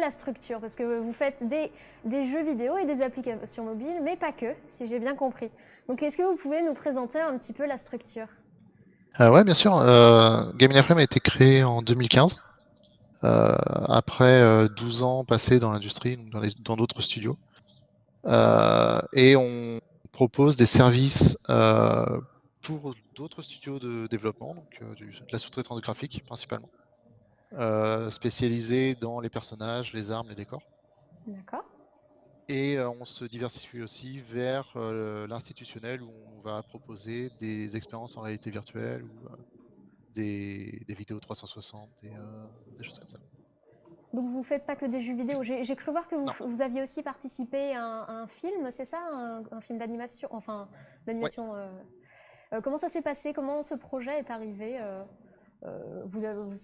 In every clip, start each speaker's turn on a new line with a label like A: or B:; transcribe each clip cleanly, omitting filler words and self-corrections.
A: la structure, parce que vous faites des jeux vidéo et des applications mobiles, mais pas que, si j'ai bien compris. Donc, est-ce que vous pouvez nous présenter un petit peu la structure?
B: Ouais, bien sûr. Gaming Frame a été créé en 2015, après 12 ans passés dans l'industrie, donc dans d'autres studios. Et on propose des services pour d'autres studios de développement, donc de la sous-traitance graphique principalement, spécialisés dans les personnages, les armes, les décors.
A: D'accord.
B: Et on se diversifie aussi vers l'institutionnel où on va proposer des expériences en réalité virtuelle ou des vidéos 360, des choses comme ça.
A: Donc, vous ne faites pas que des jeux vidéo. J'ai cru voir que
B: Non,
A: vous aviez aussi participé à un film, c'est ça? Un film d'animation, enfin,
B: ouais.
A: d'animation. Comment ça s'est passé? Comment ce projet est arrivé?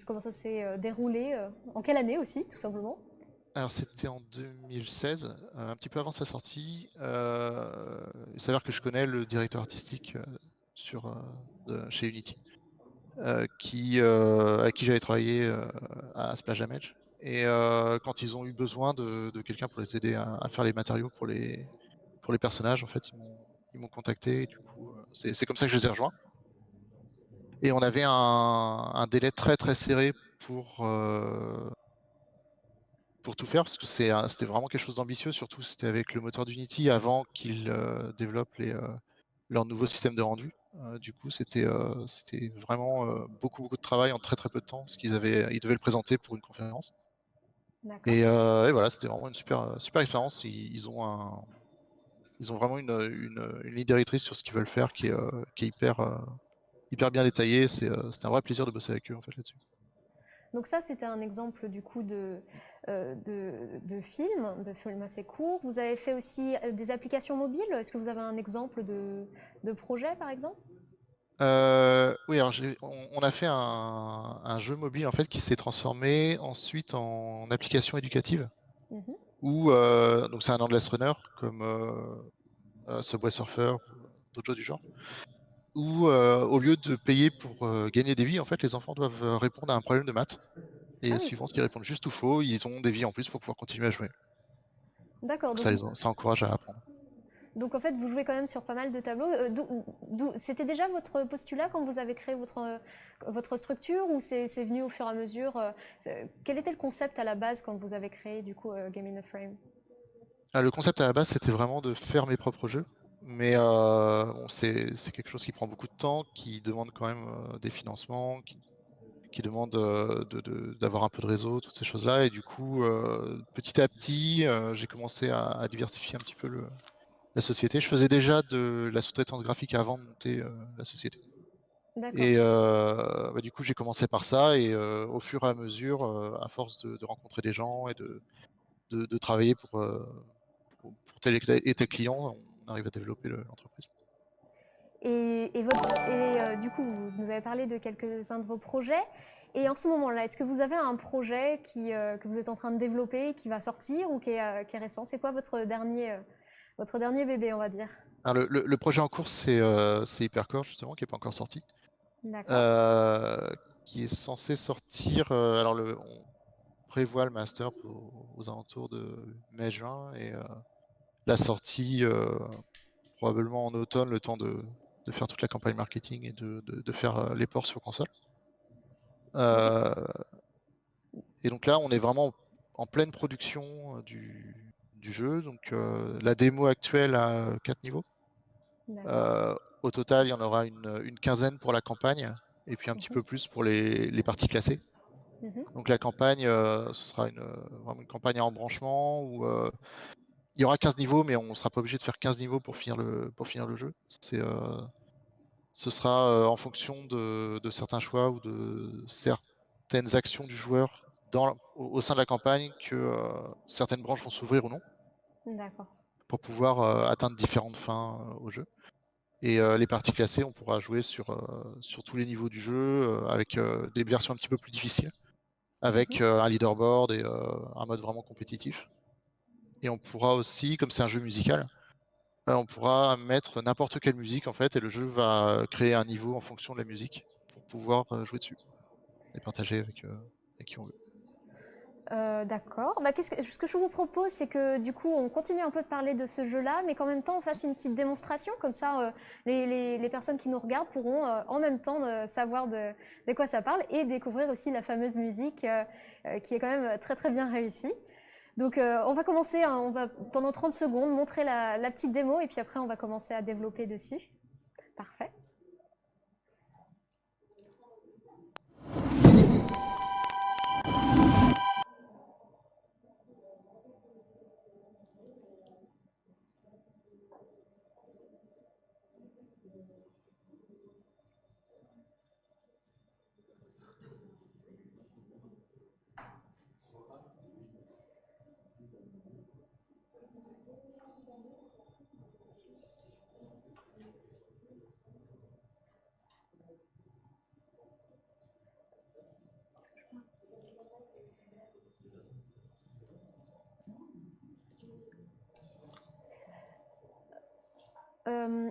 A: Comment ça s'est déroulé? En quelle année aussi, tout simplement?
B: Alors c'était en 2016, un petit peu avant sa sortie. Il s'avère que je connais le directeur artistique sur, chez Unity, avec qui j'avais travaillé à Splash Damage. Et quand ils ont eu besoin de quelqu'un pour les aider à faire les matériaux pour les personnages, en fait, ils m'ont contacté. Et du coup, c'est comme ça que je les ai rejoints. Et on avait un délai très très serré pour tout faire, parce que c'était vraiment quelque chose d'ambitieux, surtout c'était avec le moteur d'Unity avant qu'ils développent leur nouveau système de rendu. Du coup, c'était vraiment beaucoup beaucoup de travail en très très peu de temps, parce ils devaient le présenter pour une conférence.
A: D'accord.
B: Et voilà, c'était vraiment une super expérience. Ils ont vraiment une ligne directrice sur ce qu'ils veulent faire qui est hyper bien détaillée. C'était un vrai plaisir de bosser avec eux en fait là-dessus.
A: Donc ça, c'était un exemple du coup de film assez court. Vous avez fait aussi des applications mobiles. Est-ce que vous avez un exemple de projet, par exemple?
B: Oui, alors on a fait un jeu mobile en fait qui s'est transformé ensuite en application éducative
A: Mhm.
B: où donc c'est un endless runner comme Subway Surfer ou d'autres jeux du genre où au lieu de payer pour gagner des vies en fait les enfants doivent répondre à un problème de maths
A: Ah
B: et
A: oui,
B: suivant s'ils répondent juste ou faux ils ont des vies en plus pour pouvoir continuer à jouer.
A: d'accord.
B: Donc ça encourage à apprendre.
A: Donc en fait, vous jouez quand même sur pas mal de tableaux. C'était déjà votre postulat quand vous avez créé votre structure ou c'est venu au fur et à mesure? Quel était le concept à la base quand vous avez créé du coup Game in a Frame?
B: Ah, le concept à la base c'était vraiment de faire mes propres jeux. Mais bon, c'est quelque chose qui prend beaucoup de temps, qui demande quand même des financements, qui demande d'avoir un peu de réseau, toutes ces choses-là. Et du coup, petit à petit, j'ai commencé à diversifier un petit peu la société. Je faisais déjà de la sous-traitance graphique avant de monter la société.
A: D'accord.
B: Et du coup, j'ai commencé par ça. Et au fur et à mesure, à force de rencontrer des gens et de travailler pour tel et tel client, on arrive à développer l'entreprise.
A: Du coup, vous nous avez parlé de quelques-uns de vos projets. Et en ce moment-là, est-ce que vous avez un projet que vous êtes en train de développer, qui va sortir ou qui est récent? C'est quoi votre dernier bébé, on va dire?
B: Alors, le projet en cours, c'est Hypercore, justement, qui n'est pas encore sorti.
A: D'accord.
B: euh, qui est censé sortir. Alors, on prévoit le master aux alentours de mai-juin et la sortie probablement en automne, le temps de faire toute la campagne marketing et de faire les ports sur console.
A: Donc,
B: Euh, et donc là, on est vraiment en pleine production du jeu. Donc la démo actuelle a 4 niveaux.
A: d'accord.
B: Euh, Au total, il y en aura une quinzaine pour la campagne et puis un petit
A: Mhm.
B: peu plus pour les parties classées.
A: Mhm.
B: Donc la campagne, ce sera vraiment une campagne à embranchement où il y aura 15 niveaux, mais on ne sera pas obligé de faire 15 niveaux pour finir le jeu. Ce sera en fonction de certains choix ou de certaines actions du joueur au sein de la campagne que certaines branches vont s'ouvrir ou non
A: D'accord.
B: pour pouvoir atteindre différentes fins au jeu. Et les parties classées, on pourra jouer sur tous les niveaux du jeu avec des versions un petit peu plus difficiles, avec
A: Mhm.
B: un leaderboard et un mode vraiment compétitif. Et on pourra aussi, comme c'est un jeu musical, on pourra mettre n'importe quelle musique en fait, et le jeu va créer un niveau en fonction de la musique pour pouvoir jouer dessus et partager avec qui on veut.
A: D'accord. Bah, ce que je vous propose, c'est que du coup, on continue un peu de parler de ce jeu-là, mais qu'en même temps, on fasse une petite démonstration. Comme ça, les personnes qui nous regardent pourront en même temps savoir de quoi ça parle et découvrir aussi la fameuse musique qui est quand même très très bien réussie. Donc, on va commencer, hein, on va pendant 30 secondes montrer la petite démo et puis après, on va commencer à développer dessus. Parfait.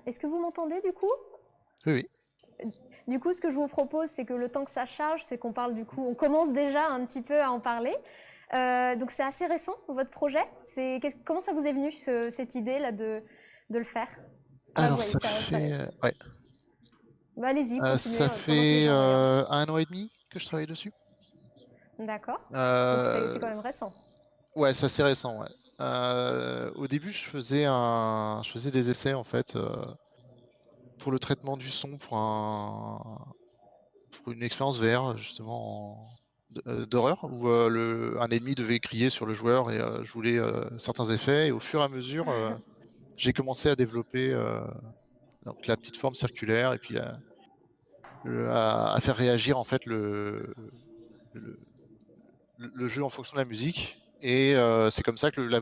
A: Est-ce que vous m'entendez du coup?
B: Oui, oui.
A: Du coup, ce que je vous propose, c'est que le temps que ça charge, c'est qu'on parle du coup, on commence déjà un petit peu à en parler. Donc c'est assez récent, votre projet. Comment ça vous est venu, cette idée-là de le faire? Ah
B: Alors
A: oui,
B: ça
A: ça
B: fait,
A: laisse.
B: ouais,
A: Bah, allez-y, continuez
B: ça
A: pendant que les
B: fait
A: gens regardent.
B: 1 an et demi que je travaille dessus.
A: D'accord. Donc c'est
B: Euh,
A: quand même récent.
B: ouais, c'est assez récent, ouais. Au début, je faisais des essais en fait pour le traitement du son pour une expérience VR justement d'horreur où un ennemi devait crier sur le joueur et je voulais certains effets et au fur et à mesure j'ai commencé à développer donc la petite forme circulaire et puis à faire réagir en fait le, le jeu en fonction de la musique et c'est comme ça que le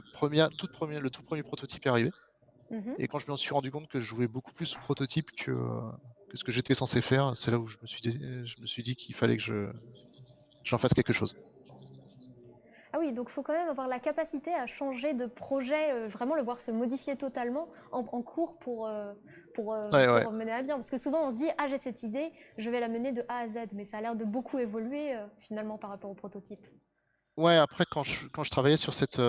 B: tout premier prototype est arrivé.
A: Mhm.
B: Et quand je me suis rendu compte que je jouais beaucoup plus au prototype que ce que j'étais censé faire, c'est là où je me suis dit qu'il fallait que j'en fasse quelque chose.
A: Ah oui, donc il faut quand même avoir la capacité à changer de projet, vraiment le voir se modifier totalement en cours
B: Ouais, ouais.
A: pour mener à bien. Parce que souvent on se dit, ah j'ai cette idée, je vais la mener de A à Z, mais ça a l'air de beaucoup évoluer finalement par rapport au prototype.
B: Ouais, après, quand je travaillais sur cette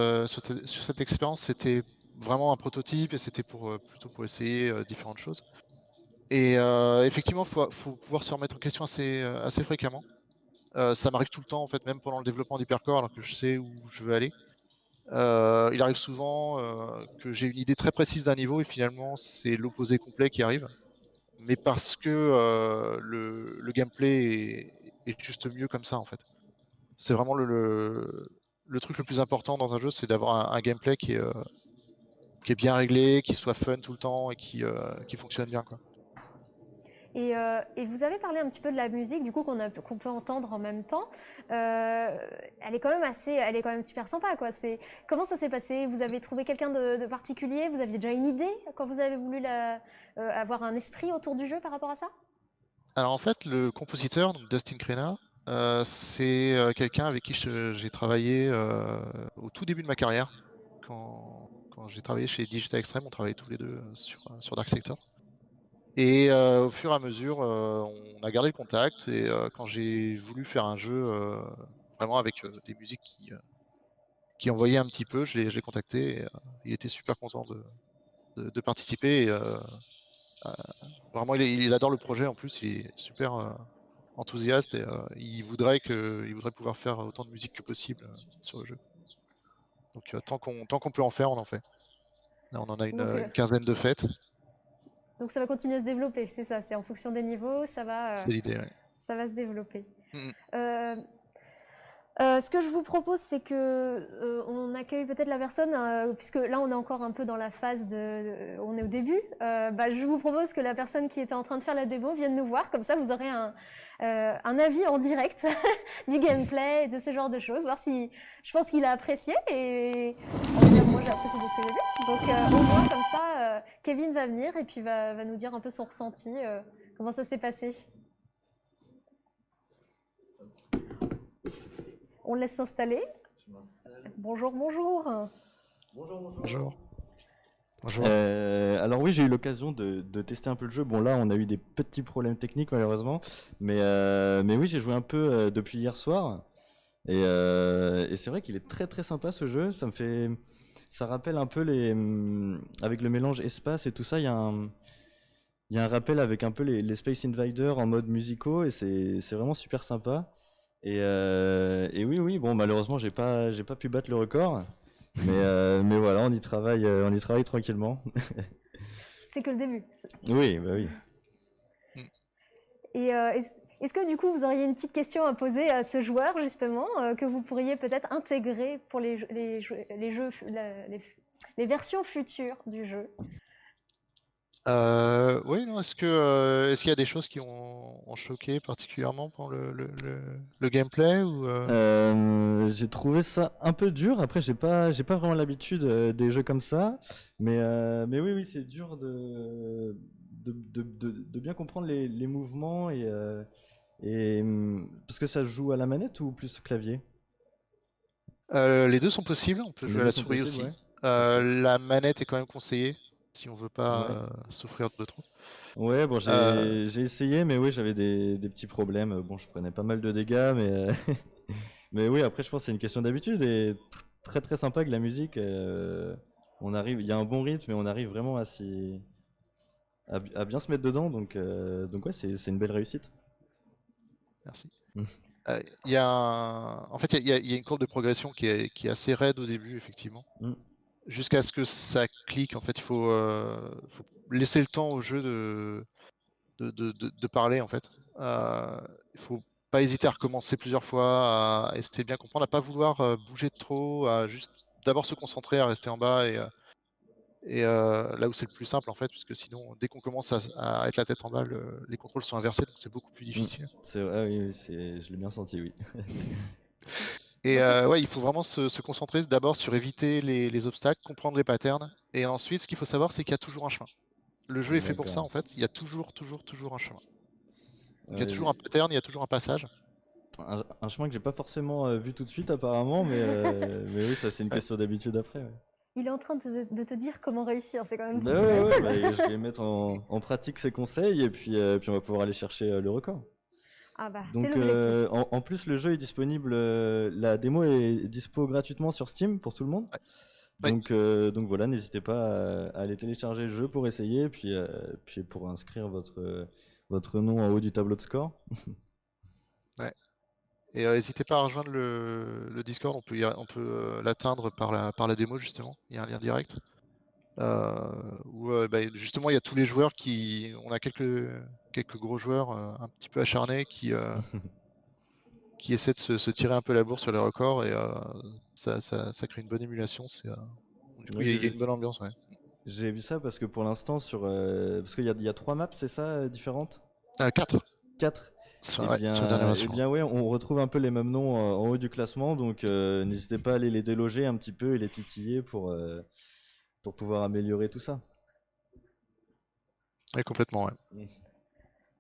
B: expérience, c'était vraiment un prototype et c'était plutôt pour essayer différentes choses. Et effectivement, faut pouvoir se remettre en question assez fréquemment. Ça m'arrive tout le temps, en fait, même pendant le développement d'Hypercore, alors que je sais où je veux aller. Il arrive souvent que j'ai une idée très précise d'un niveau et finalement, c'est l'opposé complet qui arrive. Mais parce que le gameplay est juste mieux comme ça, en fait. C'est vraiment le truc le plus important dans un jeu, c'est d'avoir un gameplay qui est bien réglé, qui soit fun tout le temps et qui fonctionne bien, quoi.
A: Et vous avez parlé un petit peu de la musique, du coup, qu'on peut entendre en même temps. Elle est quand même elle est quand même super sympa, quoi. Comment ça s'est passé? Vous avez trouvé quelqu'un de particulier? Vous aviez déjà une idée quand vous avez voulu avoir un esprit autour du jeu par rapport à ça?
B: Alors en fait, le compositeur, donc Dustin Crena, c'est quelqu'un avec qui j'ai travaillé au tout début de ma carrière. Quand j'ai travaillé chez Digital Extreme, on travaillait tous les deux sur Dark Sector. Et au fur et à mesure, on a gardé le contact. Et quand j'ai voulu faire un jeu vraiment avec des musiques qui envoyaient un petit peu, je l'ai contacté. Et, il était super content de participer. Et, euh, vraiment, il adore le projet. En plus, il est super enthousiaste et il voudrait pouvoir faire autant de musique que possible sur le jeu. Donc tant qu'on peut en faire, on en fait. Là, on en a
A: Donc,
B: une quinzaine de fêtes.
A: donc ça va continuer à se développer, c'est ça. C'est en fonction des niveaux,
B: C'est l'idée, ouais.
A: ça va se développer.
B: Mm,
A: Euh, ce que je vous propose, c'est que on accueille peut-être la personne, puisque là on est encore un peu dans la phase on est au début. Bah, je vous propose que la personne qui était en train de faire la démo vienne nous voir, comme ça vous aurez un avis en direct du gameplay et de ce genre de choses, voir si je pense qu'il a apprécié et en tout cas moi j'ai apprécié de ce que j'ai vu. Donc au moins comme ça, Kevin va venir et puis va nous dire un peu son ressenti, comment ça s'est passé. On le laisse s'installer. Bonjour, bonjour.
B: bonjour. Bonjour.
C: Alors oui, j'ai eu l'occasion de tester un peu le jeu. Bon là, on a eu des petits problèmes techniques malheureusement, mais oui, j'ai joué un peu depuis hier soir. Et c'est vrai qu'il est très très sympa ce jeu. Ça rappelle un peu avec le mélange espace et tout ça, il y a un rappel avec un peu les Space Invaders en mode musicaux et c'est vraiment super sympa. Et oui, oui, bon, malheureusement, j'ai pas pu battre le record. Mais voilà, on y travaille tranquillement.
A: C'est que le début.
C: Oui, bah oui.
A: Et est-ce que du coup, vous auriez une petite question à poser à ce joueur, justement, que vous pourriez peut-être intégrer pour les jeux, les versions futures du jeu?
B: Oui, non, est-ce qu'il y a des choses qui ont choqué particulièrement pendant le gameplay ou
C: J'ai trouvé ça un peu dur. Après, j'ai pas vraiment l'habitude des jeux comme ça. Mais oui, oui, c'est dur de bien comprendre les mouvements parce que ça se joue à la manette ou plus au clavier?
B: les deux sont possibles, on peut
C: Les
B: jouer à
C: deux
B: la
C: sont
B: souris
C: possibles,
B: aussi.
C: ouais. Ok.
B: La manette est quand même conseillée si on veut pas
C: Ouais.
B: souffrir de trop.
C: Ouais, bon,
B: Euh,
C: j'ai essayé, mais oui, j'avais des petits problèmes. Bon, je prenais pas mal de dégâts, mais oui, après, je pense que c'est une question d'habitude et très très sympa avec la musique. Il y a un bon rythme et on arrive vraiment à bien se mettre dedans, donc ouais, c'est une belle réussite.
B: Merci. Il y a en fait, il y a une courbe de progression qui est assez raide au début, effectivement.
C: Mm.
B: Jusqu'à ce que ça clique, en fait, faut laisser le temps au jeu de parler, en fait. Il faut pas hésiter à recommencer plusieurs fois, à essayer de bien comprendre, à pas vouloir bouger de trop, à juste d'abord se concentrer, à rester en bas et là où c'est le plus simple, en fait, puisque sinon, dès qu'on commence à être la tête en bas, les contrôles sont inversés, donc c'est beaucoup plus
C: Mm.
B: difficile.
C: Oui, oui, je l'ai bien senti, oui.
B: Et
A: Donc,
B: ouais, il faut vraiment se concentrer d'abord sur éviter les obstacles, comprendre les patterns. Et ensuite, ce qu'il faut savoir, c'est qu'il y a toujours un chemin. Le jeu est fait pour ça,
C: D'accord.
B: en fait. Il y a toujours un chemin. Donc il y a toujours
C: Ouais,
B: un pattern, il y a toujours un passage.
C: un chemin que j'ai pas forcément vu tout de suite apparemment, mais oui, ça c'est une
B: Ouais.
C: question d'habitude après. Ouais.
A: il est en train de te dire comment réussir,
C: Bah
A: c'est quand
C: ouais,
A: même
C: ouais,
A: cool.
C: bah, je vais mettre en pratique ses conseils et puis on va pouvoir aller chercher le record.
A: Ah bah, c'est
C: Donc
A: l'objectif.
C: en plus le jeu est disponible, la démo est dispo gratuitement sur Steam pour tout le monde.
B: Ouais. Ouais.
C: Donc voilà, n'hésitez pas à aller télécharger le jeu pour essayer, puis pour inscrire votre nom en haut du tableau de score.
B: Ouais. Et n'hésitez pas à rejoindre le Discord, on peut l'atteindre par la démo, justement. Il y a un lien direct. Où bah, justement, il y a tous les joueurs on a quelques gros joueurs un petit peu acharnés qui essaient de se tirer un peu la bourre sur les records et ça crée une bonne émulation. Du coup,
C: Ouais,
B: il y a une bonne ambiance, ouais.
C: j'ai vu ça parce que pour l'instant parce qu'il y a trois maps, c'est ça, différentes?
B: 4
C: Quatre.
B: sur la dernière
C: Eh
B: version.
C: bien ouais, on retrouve un peu les mêmes noms en haut du classement, donc n'hésitez pas à aller les déloger un petit peu et les titiller pour pouvoir améliorer tout ça.
B: Ouais, complètement, ouais.
C: Mm.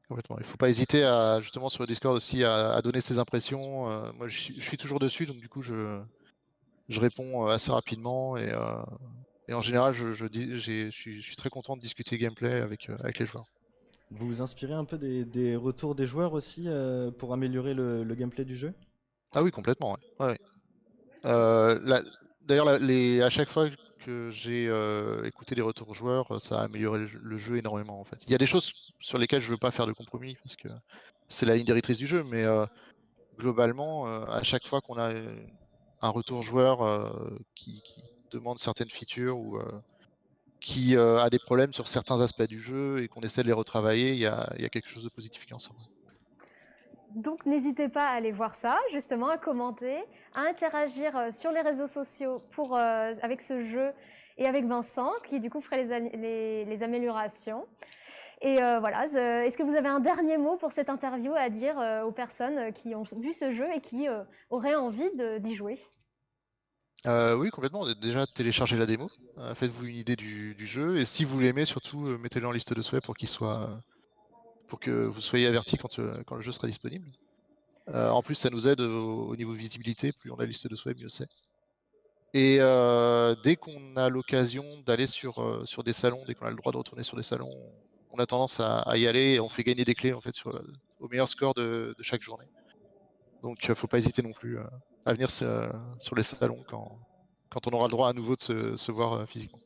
B: Complètement. Il faut pas hésiter à, justement, sur le Discord aussi, à donner ses impressions. Moi, je suis toujours dessus, donc du coup, je réponds assez rapidement et en général, je suis très content de discuter gameplay avec les joueurs.
C: Vous vous inspirez un peu des retours des joueurs aussi pour améliorer le gameplay du jeu?
B: Ah oui, complètement, ouais. Ouais, ouais. D'ailleurs, à chaque fois que j'ai écouté les retours joueurs, ça a amélioré le jeu énormément en fait. Il y a des choses sur lesquelles je veux pas faire de compromis parce que c'est la ligne directrice du jeu, mais globalement, à chaque fois qu'on a un retour joueur qui demande certaines features ou qui a des problèmes sur certains aspects du jeu et qu'on essaie de les retravailler, il y a quelque chose de positif qui en sort.
A: Donc n'hésitez pas à aller voir ça, justement, à commenter, à interagir sur les réseaux sociaux avec ce jeu et avec Vincent, qui du coup ferait les améliorations. Et voilà, est-ce que vous avez un dernier mot pour cette interview à dire aux personnes qui ont vu ce jeu et qui auraient envie d'y jouer?
B: Oui, complètement. Déjà, téléchargez la démo, faites-vous une idée du jeu, et si vous l'aimez, surtout, mettez-le en liste de souhaits pour que vous soyez averti quand le jeu sera disponible. En plus, ça nous aide au niveau visibilité, plus on a liste de souhaits, mieux c'est. Et dès qu'on a l'occasion d'aller sur des salons, dès qu'on a le droit de retourner sur des salons, on a tendance à y aller et on fait gagner des clés en fait au meilleur score de chaque journée. Donc faut pas hésiter non plus à venir sur les salons quand on aura le droit à nouveau de se voir physiquement.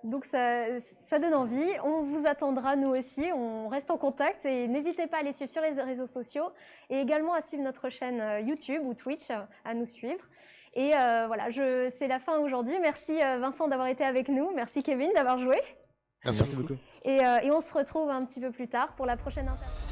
A: Donc ça donne envie. On vous attendra nous aussi. On reste en contact et n'hésitez pas à les suivre sur les réseaux sociaux et également à suivre notre chaîne YouTube ou Twitch, à nous suivre. Et voilà, c'est la fin aujourd'hui. Merci Vincent d'avoir été avec nous. Merci Kevin d'avoir joué.
B: Merci
C: Merci beaucoup.
A: Et on se retrouve un petit peu plus tard pour la prochaine interview.